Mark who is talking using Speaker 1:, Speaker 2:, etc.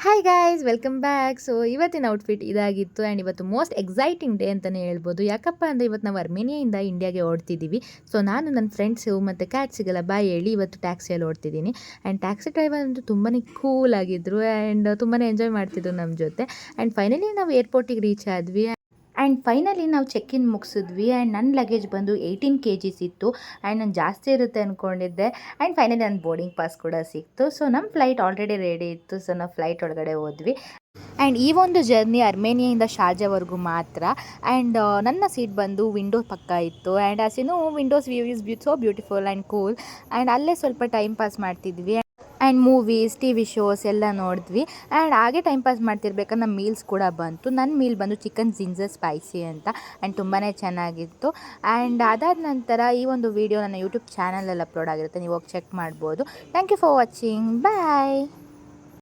Speaker 1: Hi guys welcome back. So ಇವತ್ತಿನ outfit ಇದಾಗಿತ್ತು and ಇವತ್ತು ಮೋಸ್ಟ್ ಎಕ್ಸೈಟಿಂಗ್ ಡೇ ಅಂತಲೇ ಹೇಳ್ಬೋದು. ಯಾಕಪ್ಪ ಅಂದರೆ ಇವತ್ತು ನಾವು ಅರ್ಮೇನಿಯಿಂದ ಇಂಡಿಯಾಗೆ ಓಡ್ತಿದ್ದೀವಿ. ಸೊ ನಾನು ನನ್ನ ಫ್ರೆಂಡ್ಸು ಮತ್ತು ಕ್ಯಾಟ್ಸಿಗೆಲ್ಲ ಬಾಯ್ ಹೇಳಿ ಇವತ್ತು ಟ್ಯಾಕ್ಸಿಯಲ್ಲಿ ಓಡ್ತಿದ್ದೀನಿ. ಆ್ಯಂಡ್ ಟ್ಯಾಕ್ಸಿ ಡ್ರೈವರ್ ಅಂತೂ ತುಂಬಾ ಕೂಲ್ ಆಗಿದ್ದರು ಆ್ಯಂಡ್ ತುಂಬಾ ಎಂಜಾಯ್ ಮಾಡ್ತಿದ್ರು ನಮ್ಮ ಜೊತೆ. ಆ್ಯಂಡ್ ಫೈನಲಿ ನಾವು ಏರ್ಪೋರ್ಟಿಗೆ ರೀಚ್ ಆದ್ವಿ. ಆ್ಯಂಡ್ ಫೈನಲಿ ನಾವು ಚೆಕ್ ಇನ್ ಮುಗಿಸಿದ್ವಿ. ಆ್ಯಂಡ್ ನನ್ನ ಲಗೇಜ್ ಬಂದು 18 kgs ಇತ್ತು. ಆ್ಯಂಡ್ ನಾನು ಜಾಸ್ತಿ ಇರುತ್ತೆ ಅಂದ್ಕೊಂಡಿದ್ದೆ. ಆ್ಯಂಡ್ ಫೈನಲಿ ನನ್ನ ಬೋರ್ಡಿಂಗ್ ಪಾಸ್ ಕೂಡ ಸಿಕ್ತು. ಸೊ ನಮ್ಮ ಫ್ಲೈಟ್ ಆಲ್ರೆಡಿ ರೆಡಿ ಇತ್ತು. ಸೊ ನಾವು ಫ್ಲೈಟ್ ಒಳಗಡೆ ಹೋದ್ವಿ. ಆ್ಯಂಡ್ ಈ ಒಂದು ಜರ್ನಿ ಅರ್ಮೇನಿಯಿಂದ ಶಾರ್ಜಾವರೆಗೂ ಮಾತ್ರ. ಆ್ಯಂಡ್ ನನ್ನ ಸೀಟ್ ಬಂದು ವಿಂಡೋ ಪಕ್ಕ ಇತ್ತು. ಆ್ಯಂಡ್ ಆಸಿನೂ windows view is so beautiful and cool. And ಅಲ್ಲೇ ಸ್ವಲ್ಪ ಟೈಮ್ ಪಾಸ್ ಮಾಡ್ತಿದ್ವಿ. ಆ್ಯಂಡ್ ಮೂವೀಸ್ ಟಿವಿ ಶೋಸ್ ಎಲ್ಲ ನೋಡಿದ್ವಿ. ಆ್ಯಂಡ್ ಹಾಗೆ ಟೈಮ್ ಪಾಸ್ ಮಾಡ್ತಿರ್ಬೇಕಾದ್ರೆ ನಮ್ಮ ಮೀಲ್ಸ್ ಕೂಡ ಬಂತು. ನನ್ನ ಮೀಲ್ ಬಂದು ಚಿಕನ್ ಜಿಂಜರ್ ಸ್ಪೈಸಿ ಅಂತ. ಆ್ಯಂಡ್ ತುಂಬಾ ಚೆನ್ನಾಗಿತ್ತು. ಆ್ಯಂಡ್ ಅದಾದ ನಂತರ ಈ ಒಂದು ವಿಡಿಯೋ ನನ್ನ ಯೂಟ್ಯೂಬ್ ಚಾನಲಲ್ಲಿ ಅಪ್ಲೋಡ್ ಆಗಿರುತ್ತೆ, ನೀವು ಹೋಗಿ ಚೆಕ್ ಮಾಡ್ಬೋದು. Thank you for watching. Bye.